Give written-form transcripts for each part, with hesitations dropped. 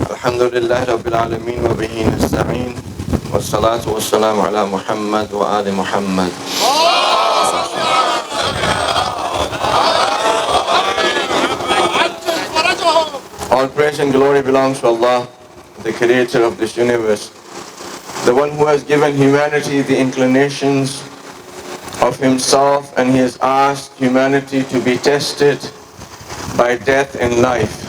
الحمد لله رب العالمين وبه نستعين والصلاة والسلام على محمد وآل محمد. All praise and glory belongs to Allah, the creator of this universe, the one who has given humanity the inclinations of himself, and he has asked humanity to be tested by death and life.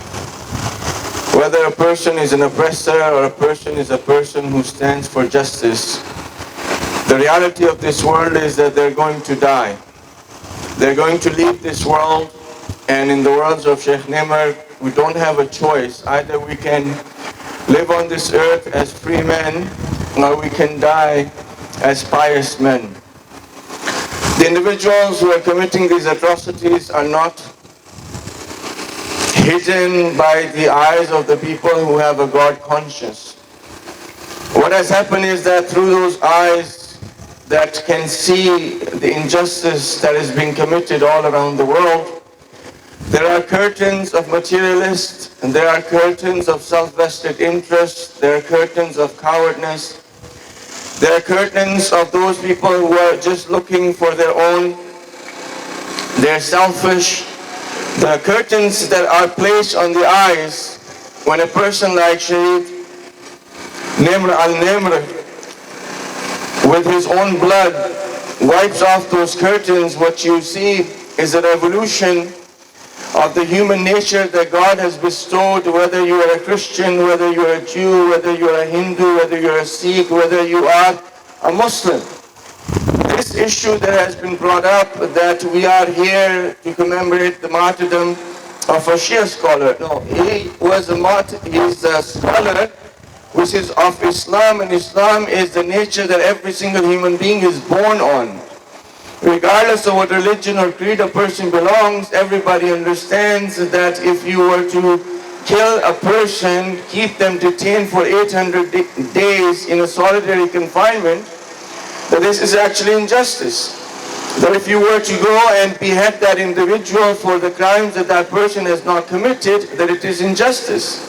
Whether a person is an oppressor or a person is a person who stands for justice, the reality of this world is that they're going to die. They're going to leave this world, and in the words of Sheikh Nimr, we don't have a choice. Either we can live on this earth as free men, or we can die as pious men. The individuals who are committing these atrocities are not hidden by the eyes of the people who have a God conscience. What has happened is that through those eyes that can see the injustice that is being committed all around the world, there are curtains of materialists, and there are curtains of self-vested interests, there are curtains of cowardness, there are curtains of those people who are just looking for their own, they're selfish. There are curtains that are placed on the eyes when a person like Sheikh Nimr al-Nimr, with his own blood, wipes off those curtains. What you see is a revolution of the human nature that God has bestowed, whether you are a Christian, whether you are a Jew, whether you are a Hindu, whether you are a Sikh, whether you are a Muslim. This issue that has been brought up, that we are here to commemorate the martyrdom of a Shia scholar. No, he was he's a scholar which is of Islam, and Islam is the nature that every single human being is born on. Regardless of what religion or creed a person belongs, everybody understands that if you were to kill a person, keep them detained for 800 days in a solitary confinement, that this is actually injustice. That if you were to go and behead that individual for the crimes that that person has not committed, that it is injustice.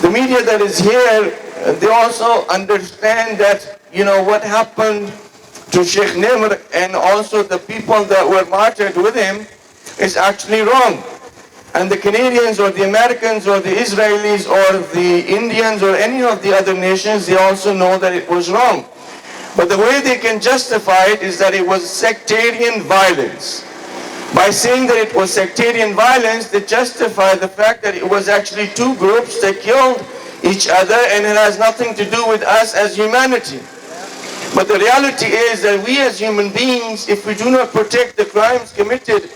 The media that is here, they also understand that, what happened to Sheikh Nimr and also the people that were martyred with him is actually wrong. And the Canadians or the Americans or the Israelis or the Indians or any of the other nations, they also know that it was wrong. But the way they can justify it is that it was sectarian violence. By saying that it was sectarian violence, they justify the fact that it was actually two groups that killed each other, and it has nothing to do with us as humanity. But the reality is that we as human beings, if we do not protect the crimes committed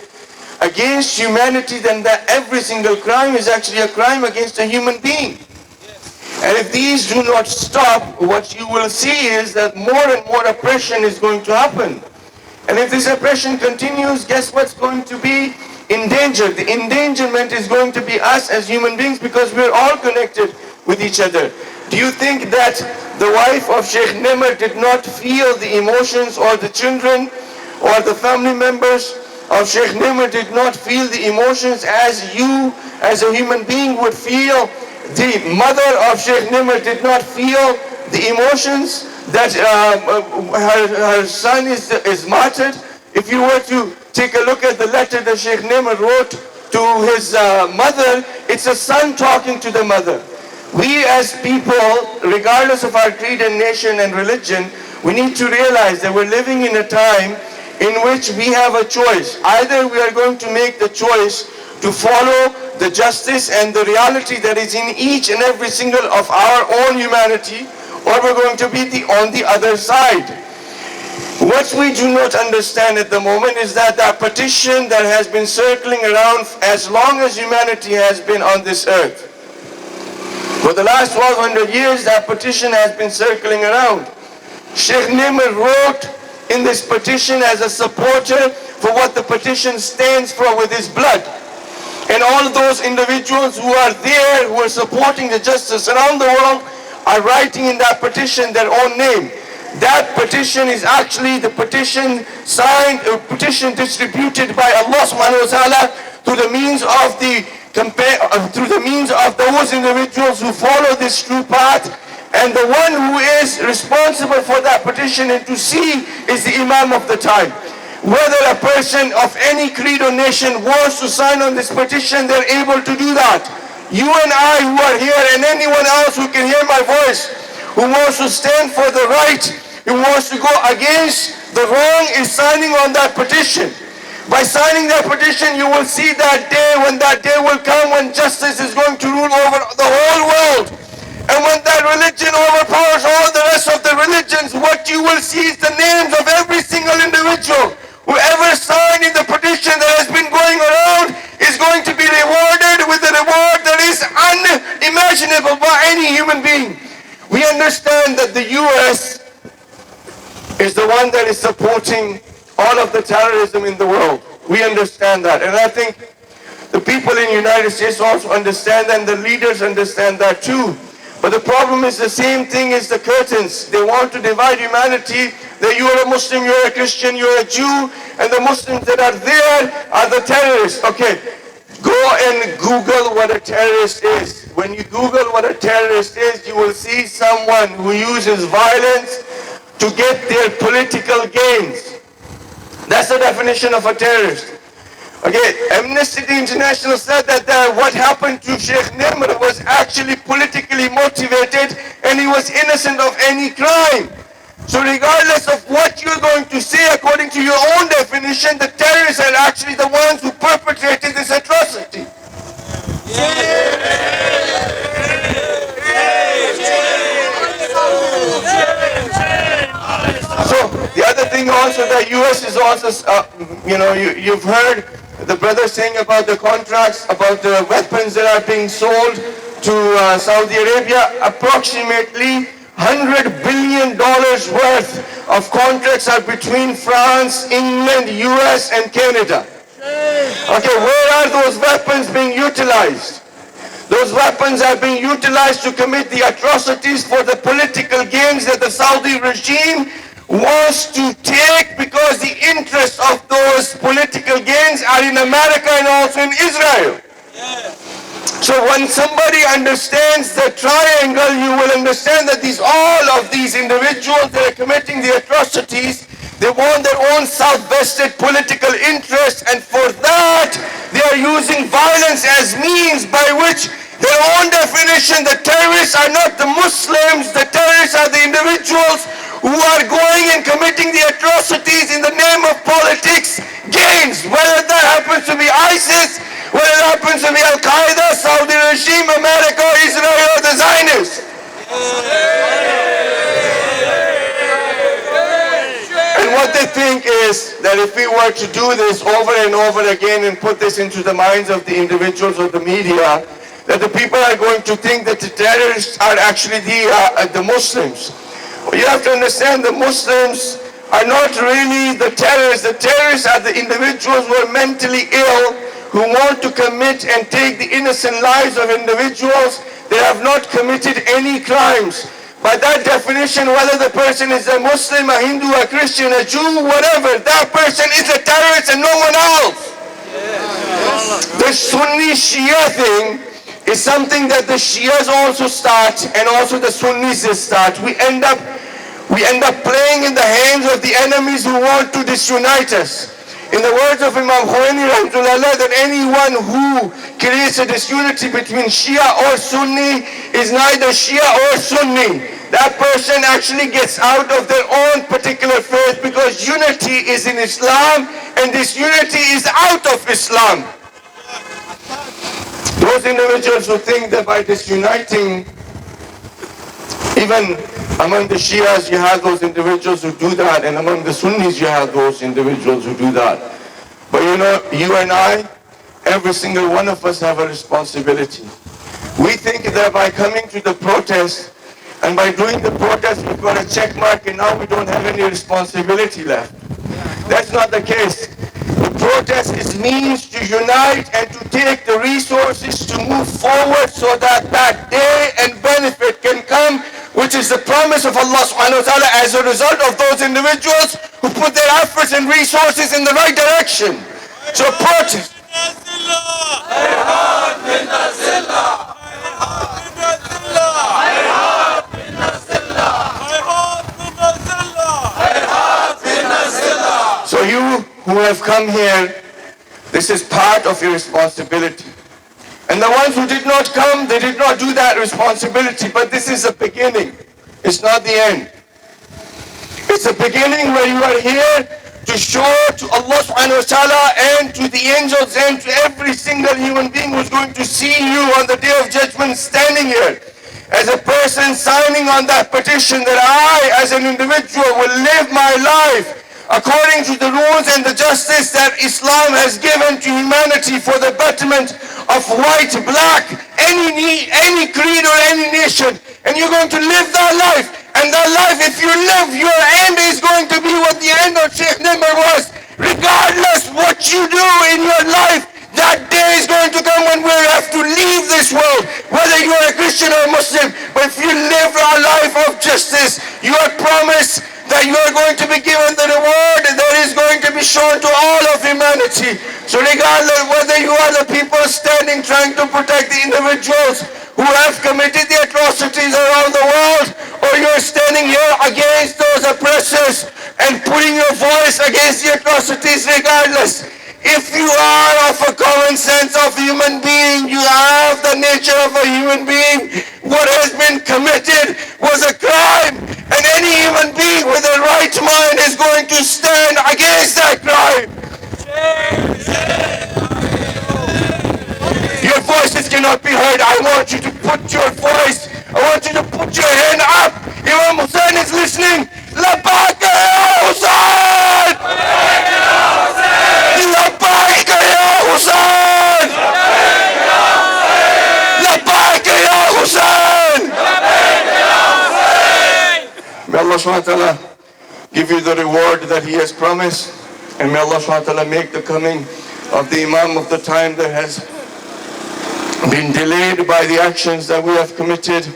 against humanity, then that every single crime is actually a crime against a human being. And if these do not stop, what you will see is that more and more oppression is going to happen. And if this oppression continues, guess what's going to be in danger? The endangerment is going to be us as human beings, because we're all connected with each other. Do you think that the wife of Sheikh Nimr did not feel the emotions, or the children or the family members of Sheikh Nimr did not feel the emotions as you as a human being would feel? The mother of Sheikh Nimr did not feel the emotions that her son is martyred. If you were to take a look at the letter that Sheikh Nimr wrote to his mother, it's a son talking to the mother. We as people, regardless of our creed and nation and religion, we need to realize that we're living in a time in which we have a choice. Either we are going to make the choice to follow the justice and the reality that is in each and every single of our own humanity, or we're going to be on the other side. What we do not understand at the moment is that that petition that has been circling around as long as humanity has been on this earth. For the last 1200 years, that petition has been circling around. Sheikh Nimr wrote in this petition as a supporter for what the petition stands for with his blood. And all those individuals who are there, who are supporting the justice around the world, are writing in that petition their own name. That petition is actually the petition signed, a petition distributed by Allah subhanahu wa ta'ala through the means of the through the means of those individuals who follow this true path, and the one who is responsible for that petition and to see is the Imam of the time. Whether a person of any creed or nation wants to sign on this petition, they're able to do that. You and I who are here, and anyone else who can hear my voice, who wants to stand for the right, who wants to go against the wrong, is signing on that petition. By signing that petition, you will see that day, when that day will come, when justice is going to rule over the whole world. And when that religion overpowers all the rest of the religions, what you will see is the names of every single individual. Whoever signed in the petition that has been going around is going to be rewarded with a reward that is unimaginable by any human being. We understand that the US is the one that is supporting all of the terrorism in the world. We understand that. And I think the people in the United States also understand that, and the leaders understand that too. But the problem is the same thing as the curtains. They want to divide humanity, that you are a Muslim, you are a Christian, you are a Jew, and the Muslims that are there are the terrorists. Okay, go and Google what a terrorist is. When you Google what a terrorist is, you will see someone who uses violence to get their political gains. That's the definition of a terrorist. Okay, Amnesty International said that what happened to Sheikh Nimr was actually politically motivated, and he was innocent of any crime. So regardless of what you're going to say, according to your own definition, the terrorists are actually the ones who perpetrated this atrocity. So the other thing also, the US is also, you've heard the brother saying about the contracts, about the weapons that are being sold to Saudi Arabia. Approximately $100 billion worth of contracts are between France, England, US, and Canada. Okay, where are those weapons being utilized? Those weapons are being utilized to commit the atrocities for the political gains that the Saudi regime wants to take, because the interests of those political gains are in America and also in Israel. So when somebody understands the triangle, you will understand that all of these individuals that are committing the atrocities, they want their own self-vested political interests, and for that they are using violence as means by which their own definition, the terrorists are not the Muslims, the terrorists are the individuals who are going and committing the atrocities in the name of politics gains, whether that happens to be ISIS, whether it happens to be Al-Qaeda, Saudi regime, America, Israel, or the Zionists. And what they think is that if we were to do this over and over again and put this into the minds of the individuals or the media, that the people are going to think that the terrorists are actually the Muslims. You have to understand, the Muslims are not really the terrorists. The terrorists are the individuals who are mentally ill, who want to commit and take the innocent lives of individuals. They have not committed any crimes. By that definition, whether the person is a Muslim, a Hindu, a Christian, a Jew, whatever, that person is a terrorist and no one else. The Sunni Shia thing is something that the Shias also start, and also the Sunnis start. We end up playing in the hands of the enemies who want to disunite us. In the words of Imam Khomeini, that anyone who creates a disunity between Shia or Sunni is neither Shia or Sunni. That person actually gets out of their own particular faith, because unity is in Islam and disunity is out of Islam. Those individuals who think that by disuniting, even among the Shias you have those individuals who do that, and among the Sunnis you have those individuals who do that. But you and I, every single one of us have a responsibility. We think that by coming to the protest and by doing the protest we've got a check mark and now we don't have any responsibility left. That's not the case. The protest is means to unite and to take the resources to move forward so that that day and benefit can come, which is the promise of Allah subhanahu wa ta'ala as a result of those individuals who put their efforts and resources in the right direction. So protest. So you who have come here, this is part of your responsibility. And the ones who did not come, they did not do that responsibility, but this is a beginning. It's not the end. It's a beginning where you are here to show to Allah subhanahu wa ta'ala and to the angels and to every single human being who's going to see you on the Day of Judgment standing here as a person signing on that petition that I as an individual will live my life according to the rules and the justice that Islam has given to humanity for the betterment of white, black, any creed or any nation. And you're going to live that life. And that life, if you live, your end is going to be what the end of Sheikh Nimr was. Regardless what you do in your life, that day is going to come when we have to leave this world, whether you are a Christian or a Muslim. But if you live a life of justice, you are promised that you are going to be given the reward that is going to be shown to all of humanity. So regardless whether you are the people standing trying to protect the individuals who have committed the atrocities around the world, or you're standing here against those oppressors and putting your voice against the atrocities, regardless. If you are of a common sense of human being, you have the nature of a human being, what has been committed was a crime, and any human being with a right mind is going to stand against that crime. Your voices cannot be heard. I want you to put your voice, I want you to put your hand up. Imam Hussein is listening. Labbaik ya Hussein! Labbaik ya Hussein! Labbaik ya Hussein! May Allah subhanahu wa ta'ala give you the reward that He has promised, and may Allah subhanahu wa ta'ala make the coming of the Imam of the time that has been delayed by the actions that we have committed.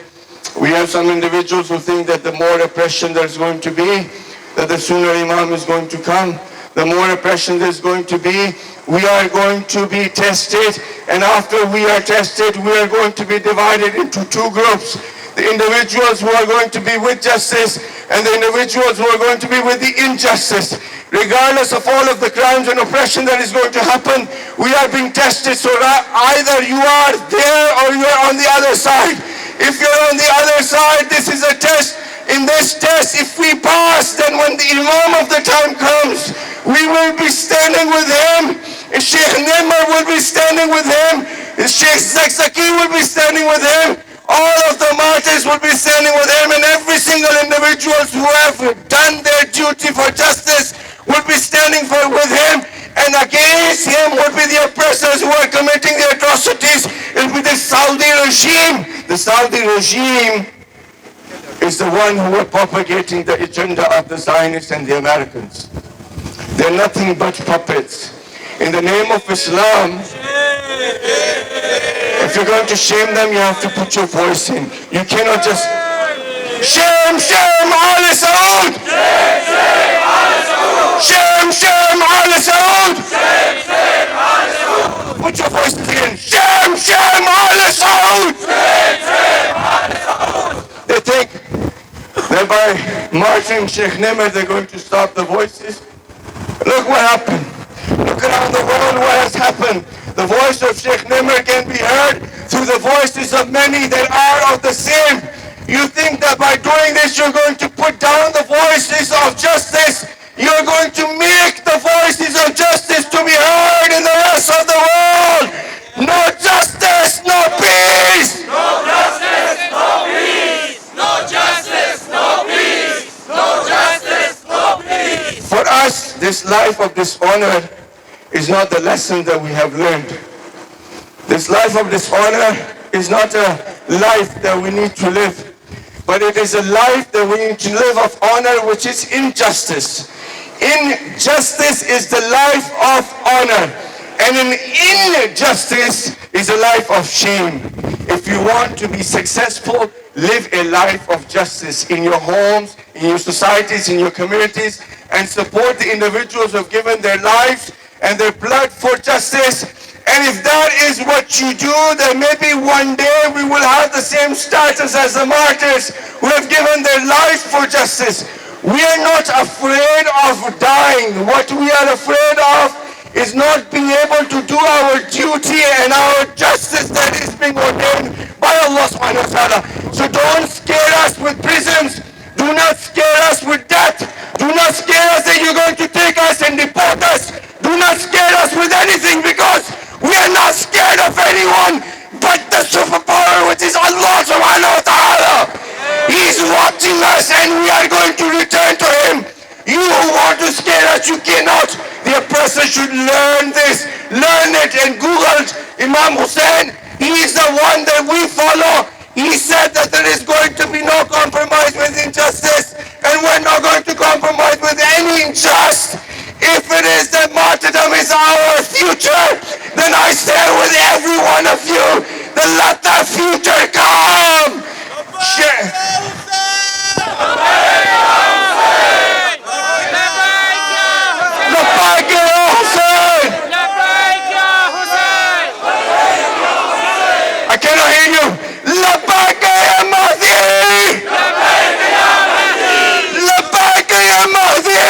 We have some individuals who think that the more oppression there is going to be, that the sooner Imam is going to come. The more oppression there's going to be, we are going to be tested, and after we are tested, we are going to be divided into two groups. The individuals who are going to be with justice and the individuals who are going to be with the injustice. Regardless of all of the crimes and oppression that is going to happen, we are being tested. So either you are there or you are on the other side. If you're on the other side, this is a test. In this test, if we pass, then when the Imam of the time comes, we will be standing with him. Sheikh Nimr will be standing with him. Sheikh Baqir will be standing with him. All of the martyrs will be standing with him, and every single individual who have done their duty for justice will be standing with him, and against him would be the oppressors who are committing the atrocities. It will be the Saudi regime. The Saudi regime is the one who are propagating the agenda of the Zionists and the Americans. They're nothing but puppets. In the name of Islam, if you're going to shame them, you have to put your voice in. You cannot just shame, shame, Al Saud! Shame, shame, Al Saud! Shame, shame, Al Saud! Shame, shame, Al Saud! Put your voices in. Shame, shame, Al Saud! Shame, shame, Al Saud! They think that by marching Sheikh Nimr, they're going to stop the voices. Look what happened. Look around the world what has happened. The voice of Sheikh Nimr can be heard through the voices of many that are of the same. You think that by doing this you're going to put down the voices of justice. You're going to make the voices of justice to be heard in the rest of the world. No justice, no peace. No justice, no peace. No justice, no peace. No justice, no peace. For us, this life of dishonor is not the lesson that we have learned. This life of dishonor is not a life that we need to live, but it is a life that we need to live of honor, which is injustice. Injustice is the life of honor, and an injustice is a life of shame. If you want to be successful, live a life of justice in your homes, in your societies, in your communities, and support the individuals who have given their lives and their blood for justice, And if that is what you do, then maybe one day we will have the same status as the martyrs who have given their lives for justice. We are not afraid of dying. What we are afraid of is not being able to do our duty and our justice that is being ordained by Allah subhanahu wa ta'ala. So don't scare us with prisons. Do not scare us with death. Do not scare us that you're going to take us and deport us. Do not scare us with anything, because we are not scared of anyone but the superpower, which is Allah subhanahu wa ta'ala. He's watching us and we are going to return to Him. You who want to scare us, you cannot. The oppressor should learn this. Learn it and Google Imam Hussein. He is the one that we follow. He said that there is going to be no compromise with injustice, and we're not going to compromise with any injustice. If it is that martyrdom is our future, then I stand with every one of you. Then let that future come. I cannot hear you. لبيك يا مهدي. لبيك يا مهدي.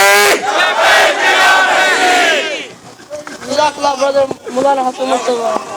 Jazakallah, brother Moulana Hassan Mujtaba.